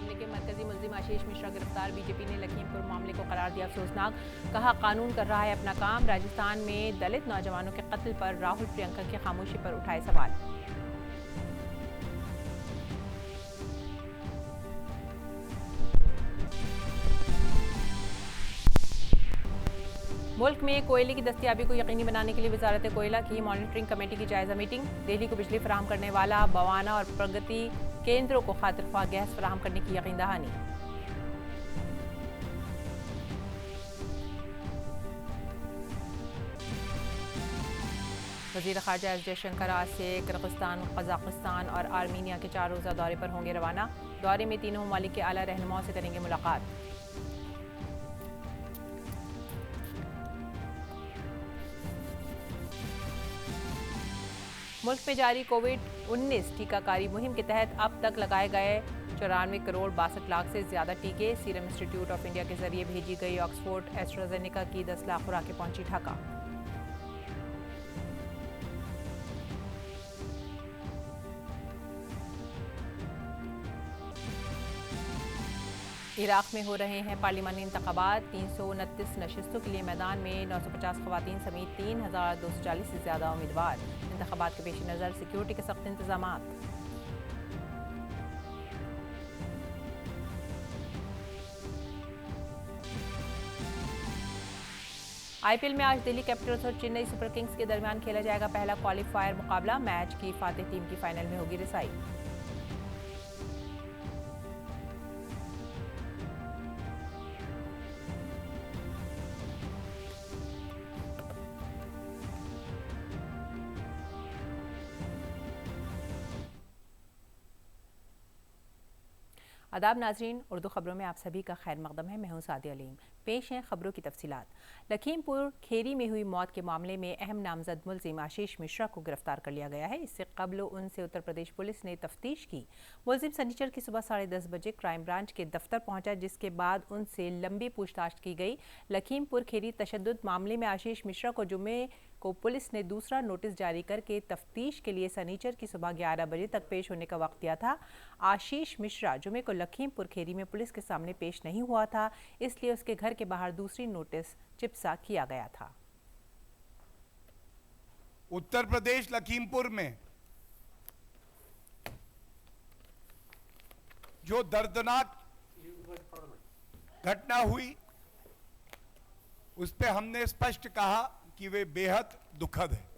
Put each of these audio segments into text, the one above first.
मामले के मरकजी मुलजिम आशीष मिश्रा गिरफ्तार। बीजेपी ने लखीमपुर मामले को करार दिया अफसोसनाक। कहा कानून कर रहा है अपना काम। राजस्थान में दलित नौजवानों के कत्ल पर राहुल प्रियंका की खामोशी पर उठाए सवाल। मुल्क में कोयले की दस्तयाबी को यकीनी बनाने के लिए वजारत कोयला की मॉनिटरिंग कमेटी की जायजा मीटिंग। दिल्ली को बिजली फराहम करने वाला बवाना और प्रगति केंद्रों को खातिरख्वाह गैस फराहम करने की यकीन दहानी। वजीर खारजा एस जयशंकर आज से किर्गिस्तान, कजाकिस्तान और आर्मीनिया के 4 रोज़ा दौरे पर होंगे रवाना। दौरे में तीनों ममालिक के आला रहनुमाओं से करेंगे मुलाकात। मुल्क में जारी कोविड-19 टीकाकारी मुहिम के तहत अब तक लगाए गए 94 करोड़ 62 लाख से ज्यादा टीके। सीरम इंस्टीट्यूट ऑफ इंडिया के जरिए भेजी गई ऑक्सफोर्ड एस्ट्राजेनेका की 10 लाख खुराकें पहुंची ढाका। इराक में हो रहे हैं पार्लिमानी इंतखाबात। 329 नशिस्तों के लिए मैदान में 950 खवातीन समेत 3240 से ज्यादा उम्मीदवार। इंतखाबात के पेश नज़र सिक्योरिटी के सख्त इंतजाम। आईपीएल में आज दिल्ली कैपिटल्स और चेन्नई सुपर किंग्स के दरमियान खेला जाएगा पहला क्वालिफायर मुकाबला। मैच की फातेह टीम की फाइनल में होगी रिसाई। आदाब नाजरीन, उर्दू खबरों में आप सभी का खैर मकदम है। मैं हूं सादिया अलीम। पेश हैं खबरों की तफसीलात। लखीमपुर खेरी में हुई मौत के मामले में अहम नामजद मुलजिम आशीष मिश्रा को गिरफ्तार कर लिया गया है। इससे कबल उनसे उत्तर प्रदेश पुलिस ने तफ्तीश की। मुलजिम सनीचर की सुबह 10:30 बजे क्राइम ब्रांच के दफ्तर पहुंचा, जिसके बाद उनसे लंबी पूछताछ की गई। लखीमपुर खेरी तशद्दुद मामले में आशीष मिश्रा को जुमे को पुलिस ने दूसरा नोटिस जारी करके तफ्तीश के लिए सनीचर की सुबह 11 बजे तक पेश होने का वक्त दिया था। आशीष मिश्रा जुमे को लखीमपुर खेरी में पुलिस के सामने पेश नहीं हुआ था, इसलिए उसके घर के बाहर दूसरी नोटिस चिपसा किया गया था। उत्तर प्रदेश लखीमपुर में जो दर्दनाक घटना हुई, उस पे हमने स्पष्ट कहा कि वे बेहद दुखद है।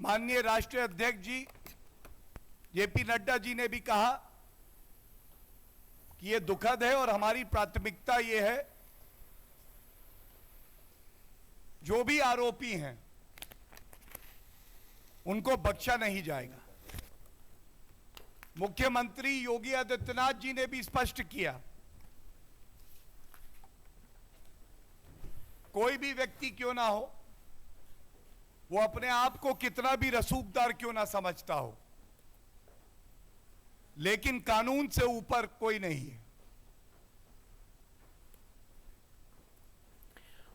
माननीय राष्ट्रीय अध्यक्ष जी जेपी नड्डा जी ने भी कहा कि ये दुखद है और हमारी प्राथमिकता ये है जो भी आरोपी हैं उनको बख्शा नहीं जाएगा। मुख्यमंत्री योगी आदित्यनाथ जी ने भी स्पष्ट किया, कोई भी व्यक्ति क्यों ना हो, वो अपने आप को कितना भी रसूखदार क्यों ना समझता हो, लेकिन कानून से ऊपर कोई नहीं है।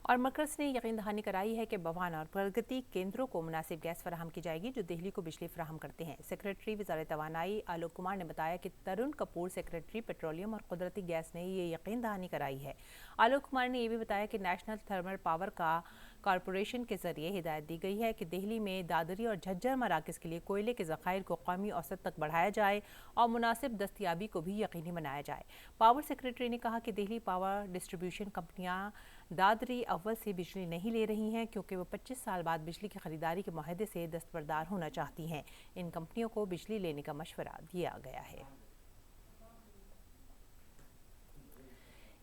और मरकज ने यकीन दहानी कराई है कि बवाना और प्रगति केंद्रों को मुनासिब गैस फराहम की जाएगी जो दिल्ली को बिजली फराहम करते हैं। सेक्रेटरी वजारत तवानाई आलोक कुमार ने बताया कि तरुण कपूर सेक्रेटरी पेट्रोलियम और कुदरती गैस ने ये यकीन दहानी कराई है। आलोक कुमार ने यह भी बताया कि नेशनल थर्मल पावर कॉरपोरेशन के जरिए हिदायत दी गई है कि दिल्ली में दादरी और झज्जर मराकज़ के लिए कोयले के ज़खायर को कौमी औसत तक बढ़ाया जाए और मुनासिब दस्तयाबी को भी यकीनी बनाया जाए। पावर सेक्रेटरी ने कहा कि दिल्ली पावर डिस्ट्रीब्यूशन कंपनियां दादरी अव्वल से बिजली नहीं ले रही हैं क्योंकि वो 25 साल बाद बिजली की खरीदारी के मुआहदे से दस्तबरदार होना चाहती हैं। इन कंपनियों को बिजली लेने का मशवरा दिया गया है।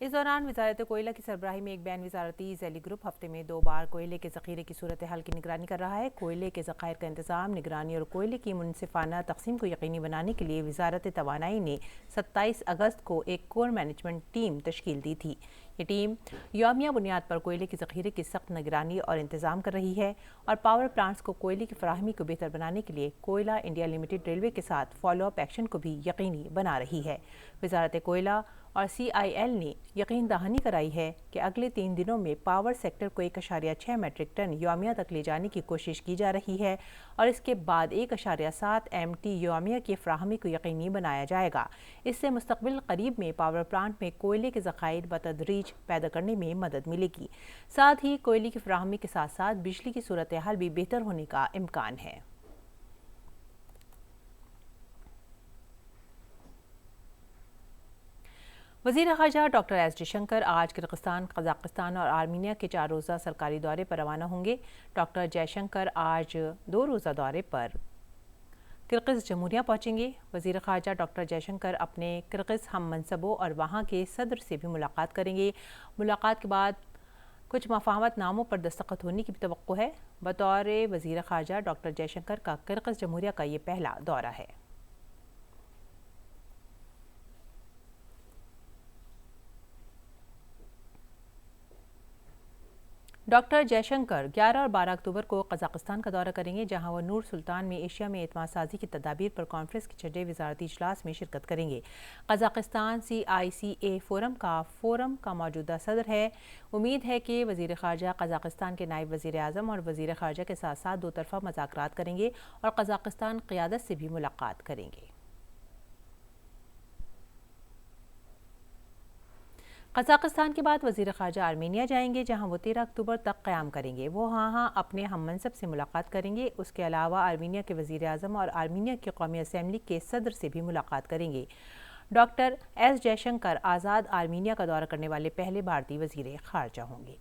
इस दौरान वजारत कोयला की सरबराही में एक बैन वजारती जैली ग्रुप हफ्ते में 2 बार कोयले के ज़ख़ीरे की सूरत हाल की निगरानी कर रहा है। कोयले के ज़ख़ायर का इंतज़ाम, निगरानी और कोयले की मुनसिफाना तकसीम को यकीनी बनाने के लिए वजारत तवानाई ने 27 अगस्त को एक कोर मैनेजमेंट टीम तश्कील दी थी। ये टीम यौमिया बुनियाद पर कोयले के ज़ख़ीरे की सख्त निगरानी और इंतज़ाम कर रही है और पावर प्लांट्स को कोयले की फराहमी को बेहतर बनाने के लिए कोयला इंडिया लिमिटेड रेलवे के साथ फॉलोअप एक्शन को भी यकीनी बना रही है। वजारत कोयला और CIL ने यकीन दहानी कराई है कि अगले 3 दिनों में पावर सेक्टर को 1.6 मीट्रिक टन योमिया तक ले जाने की कोशिश की जा रही है और इसके बाद 1.7 MT योमिया की फ्राहमी को यकीनी बनाया जाएगा। इससे मुस्तकबिल करीब में पावर प्लांट में कोयले के ज़खायर बतदरीज पैदा करने में मदद मिलेगी। साथ ही कोयले की फ्राहमी के साथ साथ बिजली की सूरत हाल भी बेहतर होने का इम्कान है। वज़ीर ख़ारजा डॉक्टर एस जयशंकर आज किर्गिस्तान, कज़ाकिस्तान और आर्मीनिया के 4 रोज़ा सरकारी दौरे पर रवाना होंगे। डॉक्टर जयशंकर आज 2 रोज़ा दौरे पर किर्गिज़ जमहूरिया पहुंचेंगे। वज़ीर ख़ारजा डॉक्टर जयशंकर अपने किर्गिज़ हम मनसबों और वहाँ के सदर से भी मुलाकात करेंगे। मुलाकात के बाद कुछ मफाहमत नामों पर दस्तखत होने की भी तवक्को है। बतौर वज़ीर ख़ारजा डॉक्टर जयशंकर का किर्गिज़ जमहूरिया का ये पहला दौरा है। डॉक्टर जयशंकर 11 और 12 अक्टूबर को कज़ाकिस्तान का दौरा करेंगे, जहां वो नूर सुल्तान में एशिया में एतमाद साजी की तदाबीर पर कॉन्फ्रेंस के 6 वज़ारती इजलास में शिरकत करेंगे। कज़ाकिस्तान CICA फोरम का मौजूदा सदर है। उम्मीद है कि वज़ीर ख़ारजा कज़ाकिस्तान के नायब वज़ीर आज़म और वज़ीर ख़ारजा के साथ साथ 2 तरफ़ा मुज़ाकरात करेंगे और कज़ाकिस्तान क़ियादत से भी मुलाकात करेंगे। कज़ाकिस्तान के बाद वज़ीर ख़ारजा आर्मीनिया जाएंगे, जहां वो 13 अक्टूबर तक क़याम करेंगे। वो वहाँ अपने हम मनसब से मुलाकात करेंगे। उसके अलावा आर्मीनिया के वज़ीर आज़म और आर्मीनिया की कौमी असम्बली के सदर से भी मुलाकात करेंगे। डॉक्टर एस जयशंकर आज़ाद आर्मीनिया का दौरा करने वाले पहले भारतीय वज़ीर ख़ारजा होंगे।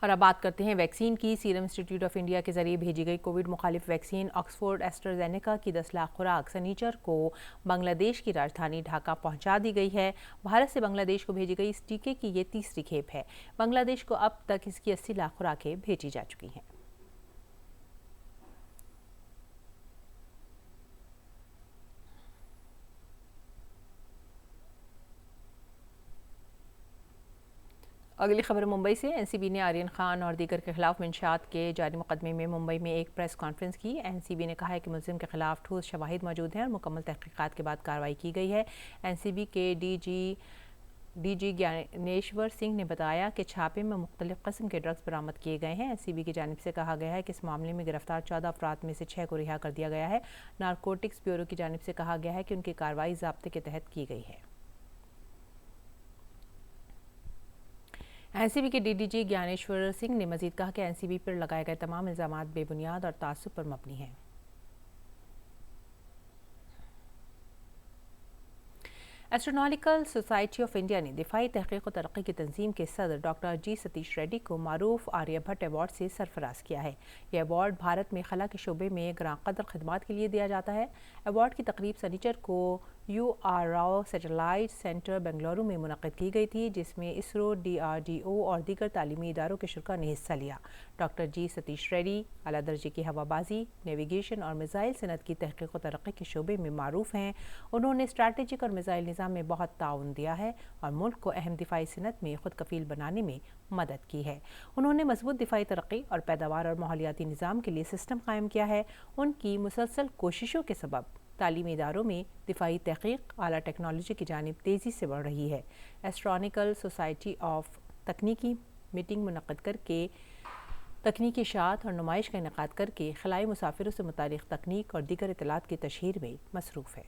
और अब बात करते हैं वैक्सीन की। सीरम इंस्टीट्यूट ऑफ इंडिया के जरिए भेजी गई कोविड मुखालिफ वैक्सीन ऑक्सफोर्ड एस्ट्राजेनेका की 10 लाख खुराक शनिचर को बांग्लादेश की राजधानी ढाका पहुंचा दी गई है। भारत से बांग्लादेश को भेजी गई इस टीके की ये तीसरी खेप है। बांग्लादेश को अब तक इसकी 80 लाख खुराकें भेजी जा चुकी हैं। अगली खबर मुंबई से। एनसीबी ने आर्यन खान और दीगर के खिलाफ मंशात के जारी मुकदमे में मुंबई में एक प्रेस कॉन्फ्रेंस की। एनसीबी ने कहा है कि मुलजिम के खिलाफ ठोस शवाहिद मौजूद हैं और मुकम्मल तहकीकात के बाद कार्रवाई की गई है। एनसीबी के डीजी ज्ञानेश्वर सिंह ने बताया कि छापे में मुख्तलिफ किस्म के ड्रग्स बरामद किए गए हैं। एनसीबी की जानिब से कहा गया है कि इस मामले में गिरफ्तार 14 अफराद में से 6 को रिहा कर दिया गया है। नारकोटिक्स ब्यूरो की जानिब से कहा गया है कि उनकी कार्रवाई ज़ाब्ते के तहत की गई है। एनसीबी के डीडीजी ज्ञानेश्वर सिंह ने मजीद कहा कि एनसीबी पर लगाए गए तमाम इल्ज़ामात बेबुनियाद और तासुब पर मबनी हैं। एस्ट्रोनॉटिकल सोसाइटी ऑफ इंडिया ने दिफाई तहकीक और तरक्की की तंजीम के सदर डॉक्टर जी सतीश रेड्डी को मारूफ आर्यभट्ट अवार्ड से सरफराज किया है। यह अवार्ड भारत में खला के शोबे में ग्रां कदर खदमात के लिए दिया जाता है। अवार्ड की तकरीब शनिचर को UR Rao satellite centre Bengaluru में मुनक़्क़िद की गई थी, जिसमें इसरो, DRDO और दीगर तालीमी इदारों के शुरा ने हिस्सा लिया। डॉक्टर जी सतीश रेड्डी आला दर्जे की हवाबाजी, नेविगेशन और मिसाइल सनत की तहकीक और तरक्की के शोबे में मारूफ हैं। उन्होंने स्ट्रैटेजिक और मिसाइल निज़ाम में बहुत ताउन दिया है और मुल्क को अहम दिफाई सनत में खुद कफील बनाने में मदद की है। उन्होंने मजबूत दिफाई तरक्की और पैदावार और माहौलियाती निज़ाम के लिए सिस्टम कायम किया है। उनकी मुसलसल कोशिशों के सबब तालीमी इदारों में दिफाई तहकीक आला टेक्नोलॉजी की जानिब तेज़ी से बढ़ रही है। एस्ट्रोनॉटिकल सोसाइटी ऑफ तकनीकी मीटिंग मुनक़्क़िद करके तकनीकी इशाअत और नुमाइश का इनेकाद करके खलाई मुसाफिरों से मुतालिक तकनीक और दीगर इत्तलात की तशहीर में मसरूफ़ है।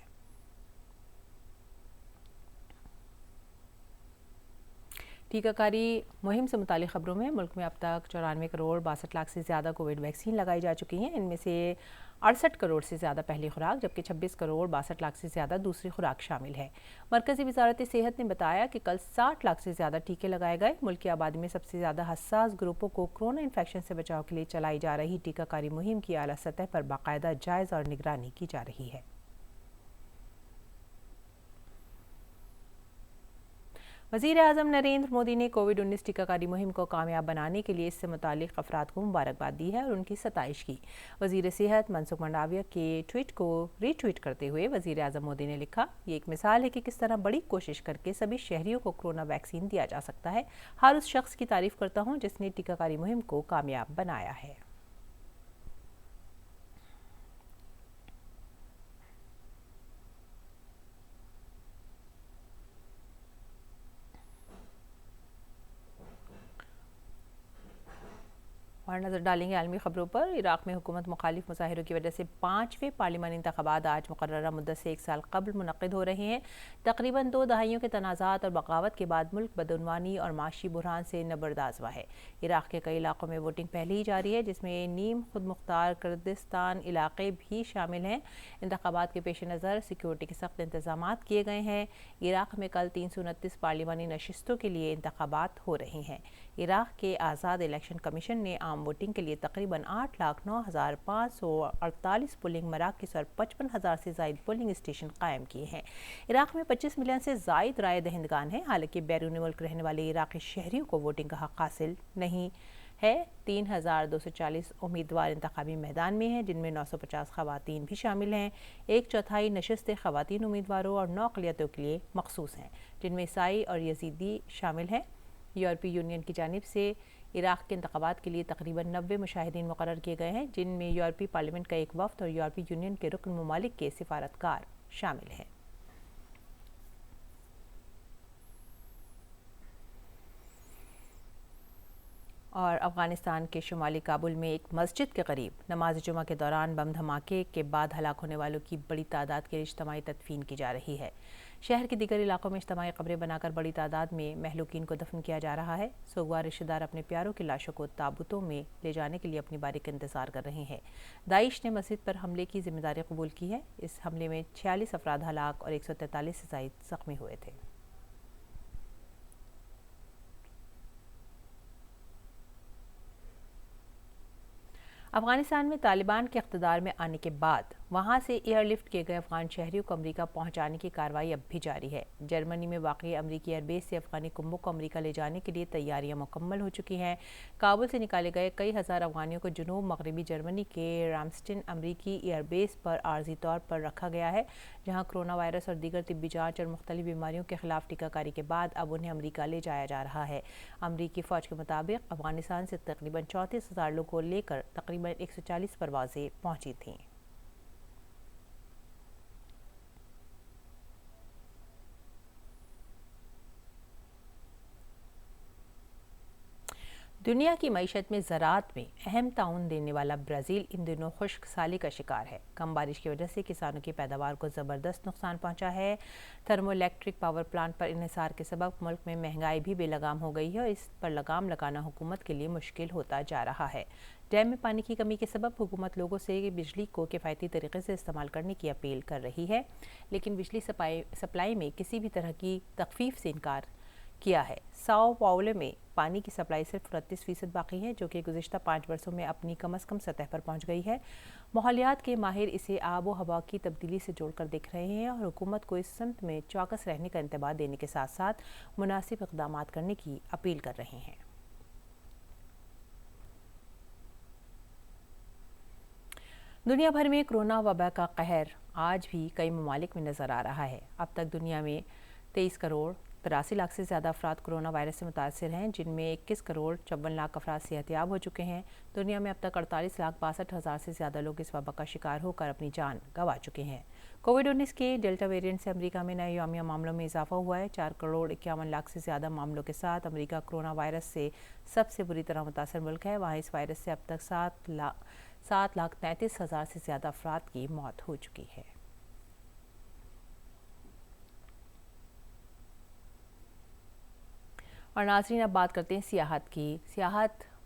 टीकाकारी मुहिम से मुतालिक खबरों में मुल्क में अब तक 94 करोड़ 62 लाख से ज़्यादा कोविड वैक्सीन लगाई जा चुकी हैं। इनमें से 68 करोड़ से ज़्यादा पहली खुराक, जबकि 26 करोड़ 62 लाख से ज़्यादा दूसरी खुराक शामिल है। मरकज़ी वज़ारत सेहत ने बताया कि कल 60 लाख से ज़्यादा टीके लगाए गए। मुल्क की आबादी में सबसे ज़्यादा हसास ग्रुपों को कोरोना इन्फेक्शन से बचाव के लिए चलाई जा रही टीकाकारी मुहिम की आला सतह पर बाकायदा जायज़ा और निगरानी की जा रही है। वज़ीर आज़म नरेंद्र मोदी ने कोविड-19 टीकाकारी मुहिम को कामयाब बनाने के लिए इससे मुतालिक अफराद को मुबारकबाद दी है और उनकी सताइश की। वज़ीर सेहत मनसुख मंडाविया के ट्वीट को रीट्वीट करते हुए वज़ीर आज़म मोदी ने लिखा, ये एक मिसाल है कि किस तरह बड़ी कोशिश करके सभी शहरियों को कोरोना वैक्सीन दिया जा सकता है। हर उस शख्स की तारीफ़ करता हूँ जिसने टीकाकारी मुहिम को कामयाब बनाया है। और नज़र डालेंगे आलमी खबरों पर। इराक में हुकूमत मुखालिफ मुजाहिरों की वजह से 5वें पार्लिमानी इंतखाबात आज मुकर्ररा मुद्दत से 1 साल कबल मुनक़िद हो रहे हैं। तकरीबन 2 दहाइयों के तनाज़ात और बगावत के बाद मुल्क बदउनवानी और माशी बुरहान से नबरदाज हुआ है। इराक के कई इलाकों में वोटिंग पहले ही जारी है, जिसमें नीम खुद मुख्तार कुर्दिस्तान इलाके भी शामिल हैं। इंतखाबात के पेश नज़र सिक्योरिटी के सख्त इंतजाम किए गए हैं। इराक में कल 329 पार्लिमानी नशिस्तों के लिए इंतखाबात हो रहे हैं। इराक के आज़ाद इलेक्शन कमीशन ने आम वोटिंग के लिए तकरीबन 8,09,548 पोलिंग मराकज़ और 55,000 से ज़ायद पोलिंग स्टेशन कायम किए हैं। इराक में 25 मिलियन से ज़ायद राय दहिंदगान हैं। हालांकि बैरून मुल्क रहने वाले इराक़ी शहरियों को वोटिंग का हक़ हासिल नहीं है। 3,240 उम्मीदवार इंतखाबी मैदान में हैं, जिनमें 950 ख़वातीन भी शामिल हैं। 1/4 नशिस्तें ख़वातीन उम्मीदवारों और 9 अक़लियतों के लिए मखसूस हैं, जिनमें ईसाई और यजीदी शामिल हैं। यूरोपीय यूनियन की जानिब से इराक के इंतखाबात के लिए तकरीबन 90 मुशाहिदीन मुकर्रर किए गए हैं, जिनमें यूरोपीय पार्लियामेंट का एक वफ़द और यूरोपीय यूनियन के रुकन ममालिक के सिफारतकार शामिल हैं। और अफ़गानिस्तान के शुमाली काबुल में एक मस्जिद के करीब नमाज जुमा के दौरान बम धमाके के बाद हलाक होने वालों की बड़ी तादाद की इज्तिमाई तदफीन की जा रही है। शहर के दीगर इलाकों में इज्तिमाई कब्रें बनाकर बड़ी तादाद में महलूकीन को दफन किया जा रहा है। सोगवार रिश्तेदार अपने प्यारों की लाशों को ताबूतों में ले जाने के लिए अपनी बारी का इंतजार कर रहे हैं। दाइश ने मस्जिद पर हमले की जिम्मेदारी कबूल की है। इस हमले में 46 अफराद हलाक और 143 से ज़ायद ज़ख्मी हुए थे। अफगानिस्तान में तालिबान के इक़्तिदार में आने के बाद वहां से एयरलिफ्ट किए गए अफगान शहरियों को अमरीका पहुंचाने की कार्रवाई अब भी जारी है। जर्मनी में वाक़ई अमरीकी एयरबेस से अफगानी कुंभों को अमरीका ले जाने के लिए तैयारियां मुकम्मल हो चुकी हैं। काबुल से निकाले गए कई हज़ार अफगानियों को जनूब मगरबी जर्मनी के रामस्टेन अमरीकी एयरबेस पर आर्जी तौर पर रखा गया है, जहाँ कोरोना वायरस और दीगर तिब्बी जाँच और मुख्तलिफ बीमारियों के खिलाफ टीकाकारी के बाद अब उन्हें अमरीका ले जाया जा रहा है। अमरीकी फ़ौज के मुताबिक अफगानिस्तान से तकरीबन 34,000 लोगों को लेकर तकरीबन 140 परवाज़ें पहुंची थीं। दुनिया की मईशत में ज़राअत में अहम ताउन देने वाला ब्राज़ील इन दिनों खुश्क साली का शिकार है। कम बारिश की वजह से किसानों की पैदावार को ज़बरदस्त नुकसान पहुंचा है। थर्मोइलेक्ट्रिक पावर प्लांट पर इन्हिसार के सबब मुल्क में महंगाई भी बेलगाम हो गई है और इस पर लगाम लगाना हुकूमत के लिए मुश्किल होता जा रहा है। डैम में पानी की कमी के सबब हुकूमत लोगों से बिजली को किफ़ायती तरीके से इस्तेमाल करने की अपील कर रही है, लेकिन बिजली सप्लाई में किसी भी तरह की तखफीफ से इनकार किया है। साओ पाउलो में पानी की सप्लाई सिर्फ 38% बाकी है, जो कि गुज़िश्ता 5 वर्षों में अपनी कम अज़ कम सतह पर पहुंच गई है। माहौलियात के माहिर इसे आब व हवा की तब्दीली से जोड़कर देख रहे हैं और हुकूमत को इस सम्त में चौकस रहने का इंतबाह देने के साथ साथ मुनासिब इक़दाम करने की अपील कर रहे हैं। दुनिया भर में कोरोना वबा का कहर आज भी कई ममालिक में नज़र आ रहा है। अब तक दुनिया में 23 करोड़ 83 लाख से ज़्यादा अफराद कोरोना वायरस से मुतासर हैं, जिनमें 21 करोड़ 54 लाख अफराद सेहतयाब हो चुके हैं। दुनिया में अब तक 48,62,000 से ज़्यादा लोग इस वबा का शिकार होकर अपनी जान गंवा चुके हैं। कोविड-19 के डेल्टा वेरिएंट से अमेरिका में नए यौमिया मामलों में इजाफा हुआ है। 4 करोड़ 51 लाख से ज़्यादा मामलों के साथ अमेरिका कोरोना वायरस से सबसे बुरी तरह मुतासर मुल्क है। वहाँ इस वायरस से अब तक 7,33,000 से ज़्यादा अफराद की मौत हो चुकी है। और नाज़रीन, अब बात करते हैं सियाहत की।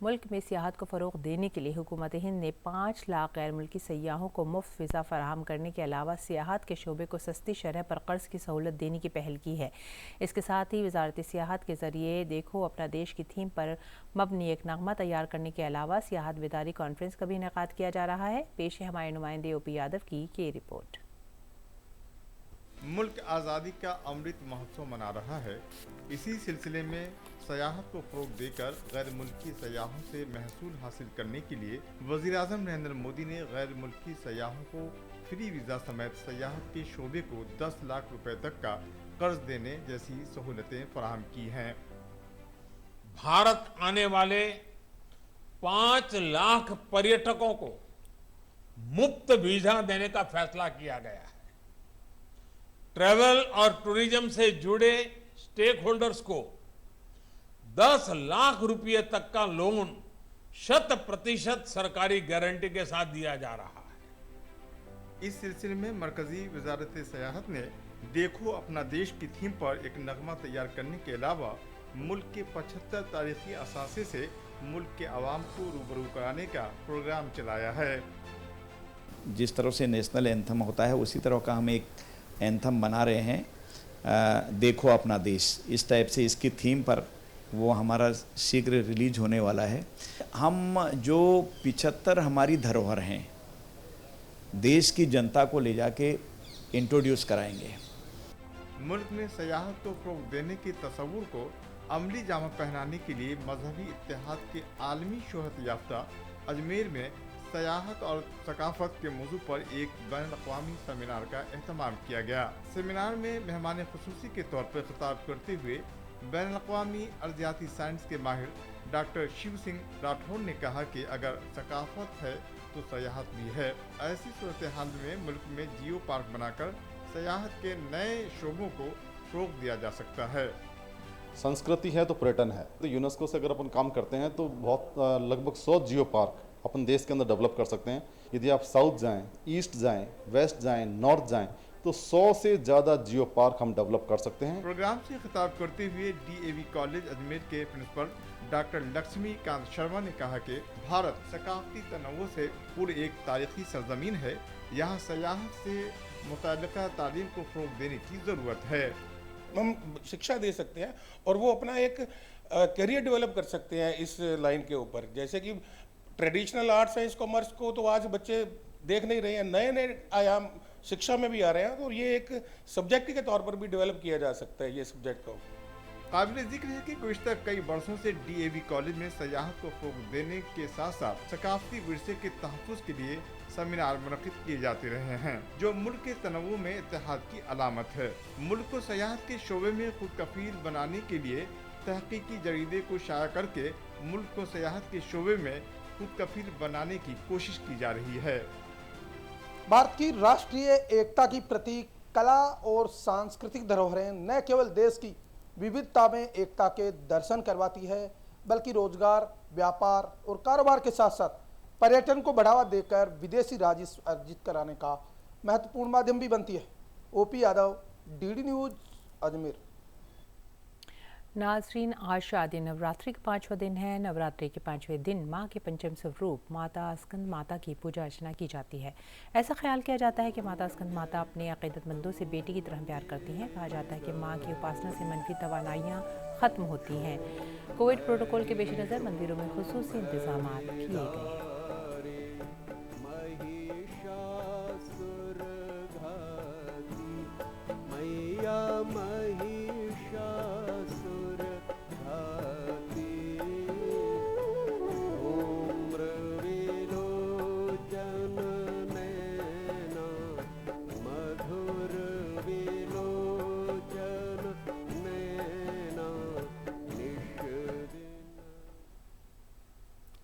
मुल्क में सियाहत को फ़रोग़ देने के लिए हुकूमत हिंद ने 5 लाख गैर मुल्की सयाहों को मुफ्त वीज़ा फ़राहम करने के अलावा सियाहत के शोबे को सस्ती शरह पर कर्ज़ की सहूलत देने की पहल की है। इसके साथ ही वज़ारत सियाहत के ज़रिए देखो अपना देश की थीम पर मबनी एक नागमा तैयार करने के अलावा सियाहत बेदारी कॉन्फ्रेंस का भी इनेकाद किया जा रहा है। पेश है हमारे नुमाइंदे OP यादव की ये रिपोर्ट। मुल्क आज़ादी का अमृत महोत्सव मना रहा है। इसी सिलसिले में सयाहत को फ़रोग़ देकर गैर मुल्की सयाहों से महसूल हासिल करने के लिए वज़ीर-ए-आज़म नरेंद्र मोदी ने गैर मुल्की सयाहों को फ्री वीज़ा समेत सयाहत के शोबे को 10 लाख रुपए तक का कर्ज देने जैसी सहूलतें फराहम की हैं। भारत आने वाले 5 लाख पर्यटकों को मुफ्त वीजा देने का फैसला किया गया है। ट्रैवल और टूरिज्म से जुड़े स्टेक होल्डर्स को 10 लाख रुपए तक का लोन 100% सरकारी गारंटी के साथ दिया जा रहा है। इस सिलसिले में मरकजी वजारत सयाहत ने देखो अपना देश की थीम पर एक नगमा तैयार करने के अलावा मुल्क के 75 तारीखी असासे से मुल्क के आवाम को रूबरू कराने का प्रोग्राम चलाया है। जिस तरह से नेशनल एंथम होता है उसी तरह का हम एक एंथम बना रहे हैं, देखो अपना देश, इस टाइप से इसकी थीम पर वो हमारा शीघ्र रिलीज होने वाला है। हम जो 75 हमारी धरोहर हैं देश की जनता को ले जाके इंट्रोड्यूस कराएंगे। मुल्क में सयाहत को फ़रोग़ देने के तस्वुर को अमली जामा पहनाने के लिए मजहबी इत्तेहाद के आलमी शोहरत याफ्ता अजमेर में सयाहत और सकाफत के मौजू पर एक बैनुल-अक़वामी सेमिनार का एहतमाम किया गया। सेमिनार में मेहमान खुसूसी के तौर पर खिताब करते हुए बैनुल-अक़वामी अर्जियाती साइंस के माहिर डॉक्टर शिव सिंह राठौड़ ने कहा कि अगर सकाफत है तो सयाहत भी है। ऐसी सूरत हाल में मुल्क में जियो पार्क बनाकर सयाहत के नए शोबों को फ़रोग़ दिया जा सकता है। संस्कृति है तो पर्यटन है। तो यूनेस्को से अगर अपन काम करते हैं तो बहुत लगभग 100 जियो पार्क अपन देश के अंदर डेवलप कर सकते हैं। यदि आप साउथ जाएं, ईस्ट जाएं, वेस्ट जाएं, नॉर्थ जाएं तो 100 से ज़्यादा जियो पार्क हम डेवलप कर सकते हैं। प्रोग्राम से खिताब करते हुए DAV कॉलेज अजमेर के प्रिंसिपल डॉक्टर लक्ष्मीकांत शर्मा ने कहा कि भारत सकाफती तनव्वुर से पूरी एक तारीखी सरजमीन है। यहाँ सयाहत से मुताल्लिका तालीम को फ़रोग़ देने की ज़रूरत है। हम शिक्षा दे सकते हैं और वो अपना एक करियर डेवलप कर सकते हैं इस लाइन के ऊपर। जैसे कि ट्रेडिशनल आर्ट साइंस कॉमर्स को तो आज बच्चे देख नहीं रहे हैं, नए नए आयाम शिक्षा में भी आ रहे हैं, तो ये एक सब्जेक्ट के तौर पर भी डेवलप किया जा सकता है ये सब्जेक्ट को। काबिल जिक्र है कि गुज़िश्ता कई बरसों से DAV कॉलेज में सयाहत को फ़रोग़ देने के साथ साथ सकाफती विरसे के तहफ़्फ़ुज़ के लिए सेमिनार मुनक़िद किए जाते रहे हैं, जो मुल्क के तनव्वुर में इत्तेहाद की अलामत है। मुल्क को सयाहत के शोबे में खुद कफ़ील बनाने के लिए तहक़ीक़ी जरीदे को शाया करके मुल्क को सयाहत के शोबे में खुद कफ़ील बनाने की कोशिश की जा रही है। भारत की राष्ट्रीय एकता की प्रतीक कला और सांस्कृतिक धरोहरें न केवल देश की विविधता में एकता के दर्शन करवाती है, बल्कि रोजगार, व्यापार और कारोबार के साथ साथ पर्यटन को बढ़ावा देकर विदेशी राजस्व अर्जित कराने का महत्वपूर्ण माध्यम भी बनती है। OP Yadav, DD news, Ajmer. नाजरीन, आज शारदीय नवरात्रि का 5वां दिन है। नवरात्रि के 5वें दिन माँ के पंचम स्वरूप माता स्कंद माता की पूजा अर्चना की जाती है। ऐसा ख्याल किया जाता है कि माता स्कंद माता अपने अक़ीदतमंदों से बेटी की तरह प्यार करती हैं। कहा जाता है कि माँ की उपासना से मनफी तवानाइयाँ ख़त्म होती हैं। कोविड प्रोटोकॉल के पेश नज़र मंदिरों में खुसूसी इंतजाम किए गए हैं।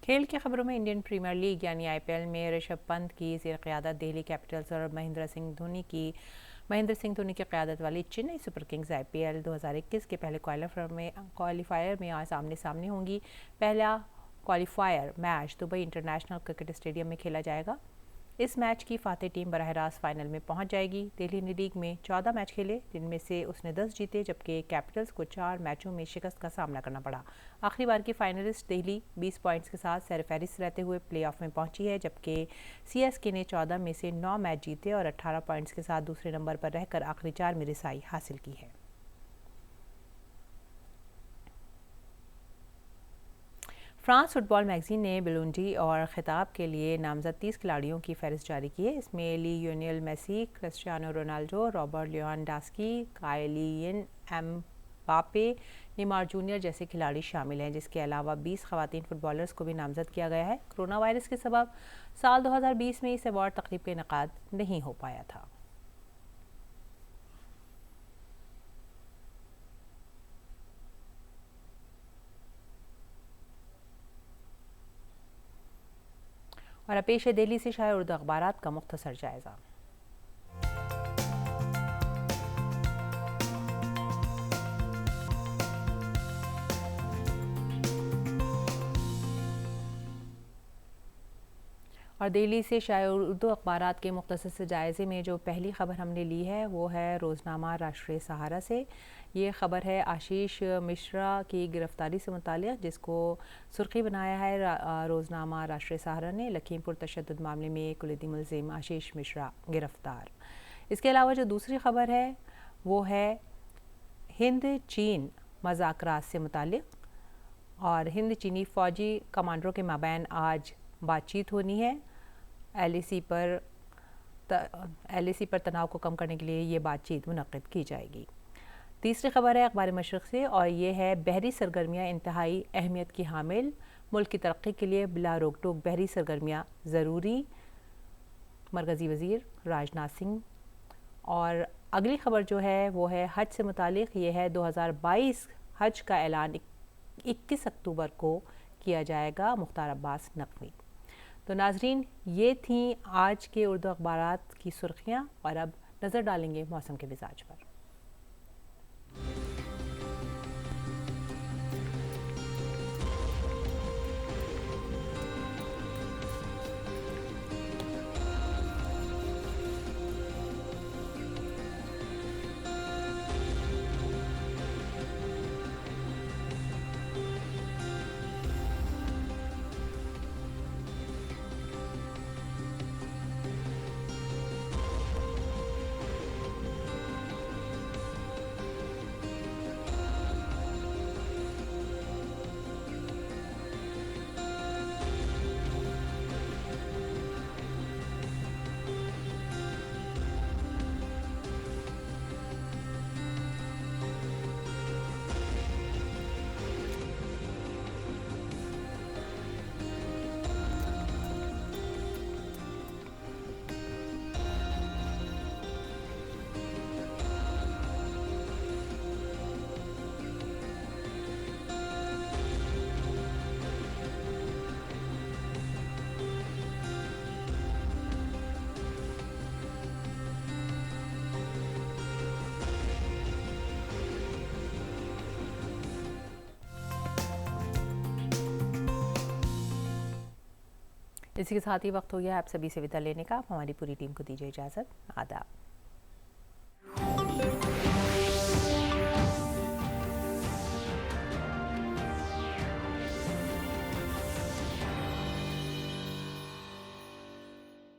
खेल की खबरों में इंडियन प्रीमियर लीग यानी IPL में ऋषभ पंत की ज़ेर क़यादत दिल्ली कैपिटल्स और महेंद्र सिंह धोनी की क़यादत वाली चेन्नई सुपर किंग्स IPL 2021 के पहले क्वालिफायर में आज आमने सामने होंगी। पहला qualifier match Dubai international cricket stadium में खेला जाएगा। इस मैच की फातेह टीम बराह रास्त फाइनल में पहुंच जाएगी। दिल्ली ने लीग में 14 मैच खेले, जिनमें से उसने 10 जीते, जबकि कैपिटल्स को 4 मैचों में शिकस्त का सामना करना पड़ा। आखिरी बार की फाइनलिस्ट दिल्ली 20 पॉइंट्स के साथ सैर-ए-फ़हरिस्त रहते हुए प्लेऑफ में पहुंची है, जबकि CSK ने 14 में से 9 मैच जीते और 18 पॉइंट्स के साथ दूसरे नंबर पर रहकर आखिरी 4 में रिसाई हासिल की है। फ्रांस फुटबॉल मैगजीन ने बिलोंडी और खिताब के लिए नामजद 30 खिलाड़ियों की फहरिस्त जारी की है। इसमें Lionel Messi, Cristiano Ronaldo, Robert Lewandowski, Kylian Mbappe, Neymar Junior जैसे खिलाड़ी शामिल हैं, जिसके अलावा 20 खवातीन फुटबॉलर्स को भी नामजद किया गया है। कोरोना वायरस के सबब साल 2020 में इस अवार्ड तकरीब का इनेकाद नहीं हो पाया था। और अब पेश है दिल्ली से शाया उर्दू अखबारात का मुख्तसर जायज़ा। और दिल्ली से शाया उर्दू अखबारात के मुख्तसर से जायज़े में जो पहली ख़बर हमने ली है वो है रोज़नामा राष्ट्रीय सहारा से। ये ख़बर है आशीष मिश्रा की गिरफ़्तारी से मुताल्लिक़, जिसको सुर्खी बनाया है रोज़नामा राष्ट्रीय सहारा ने। लखीमपुर तशद्दुद मामले में कुलीदी मुलज़िम आशीष मिश्रा गिरफ़्तार। इसके अलावा जो दूसरी ख़बर है वो है हिंद चीन मज़ाकरात से मुताल्लिक़, और हिंद चीनी फ़ौजी कमांडरों के माबैन आज बातचीत होनी है। LAC पर तनाव को कम करने के लिए ये बातचीत मुनक़्क़िद की जाएगी। तीसरी खबर है अखबार मशरिक़ से, और ये है बहरी सरगर्मियाँ इंतहाई अहमियत की हामिल, मुल्क की तरक्की के लिए बिला रोक टोक बहरी सरगर्मियाँ ज़रूरी, मरकज़ी वज़ीर राजनाथ सिंह। और अगली ख़बर जो है वो है हज से मुतालिक। ये है 2022 हज का ऐलान 21 अक्टूबर को किया जाएगा, मुख्तार अब्बास नकवी। तो नाजरीन, ये थी आज के उर्दू अखबारात की सुर्खियाँ, और अब नज़र डालेंगे मौसम के मिजाज पर। इसी के साथ ही वक्त हो गया आप सभी से विदा लेने का। आप हमारी पूरी टीम को दीजिए इजाज़त। आदाब।